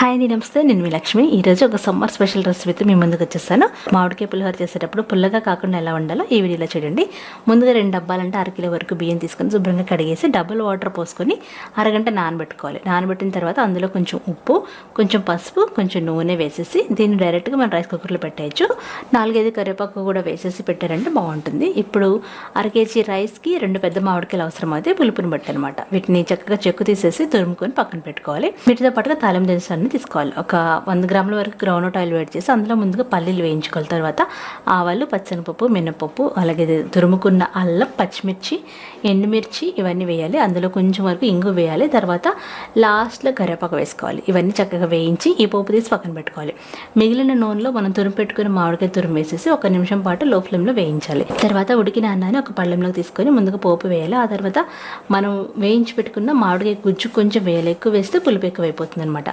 Hi అండి, నమస్తే. నేను మీ లక్ష్మి. ఈరోజు ఒక సమ్మర్ స్పెషల్ రెసిపీతో మీ ముందుకు వచ్చేస్తాను. మామిడికాయ పులిహోర చేసేటప్పుడు పుల్లగా కాకుండా ఎలా ఉండాలో ఈ వీడియోలో చూడండి. ముందుగా 2 డబ్బాలంటే 1/2 కిలో వరకు బియ్యం తీసుకొని శుభ్రంగా కడిగేసి డబుల్ వాటర్ పోసుకొని అరగంట నానబెట్టుకోవాలి. నానబెట్టిన తర్వాత అందులో కొంచెం ఉప్పు, కొంచెం పసుపు, కొంచెం నూనె వేసేసి దీన్ని డైరెక్ట్గా మనం రైస్ కుక్కర్లో పెట్టేయచ్చు. 4-5 కరివేపాకు కూడా వేసేసి పెట్టారంటే బాగుంటుంది. ఇప్పుడు 1/2 కేజీ రైస్కి 2 పెద్ద మామిడికాయలు అవసరం అయితే పులుపుని బట్టి అనమాట. వీటిని చక్కగా చెక్కు తీసేసి తురుముకొని పక్కన పెట్టుకోవాలి. వీటితో పాటుగా తాలింపు దినుసులు తీసుకోవాలి. ఒక 100 గ్రాముల వరకు గ్రౌండ్నట్ ఆయిల్ వేడి చేసి అందులో ముందుగా పల్లీలు వేయించుకోవాలి. తర్వాత ఆవాలు, పచ్చనిపప్పు, మినపప్పు, అలాగే తురుముకున్న అల్లం, పచ్చిమిర్చి, ఎండుమిర్చి ఇవన్నీ వేయాలి. అందులో కొంచెం వరకు ఇంగు వేయాలి. తర్వాత లాస్ట్లో కరివేపాకు వేసుకోవాలి. ఇవన్నీ చక్కగా వేయించి ఈ పోపు తీసి పక్కన పెట్టుకోవాలి. మిగిలిన నూనెలో మనం తురుము పెట్టుకుని మామిడికాయ తురుము వేసేసి 1 నిమిషం పాటు లో ఫ్లేమ్లో వేయించాలి. తర్వాత ఉడికిన అన్నాన్ని ఒక పళ్ళెంలోకి తీసుకొని ముందుగా పోపు వేయాలి. ఆ తర్వాత మనం వేయించి పెట్టుకున్న మామిడికాయ గుజ్జు కొంచెం వేయాలి. ఎక్కువ వేస్తే పులుపు ఎక్కువ అయిపోతుంది అనమాట.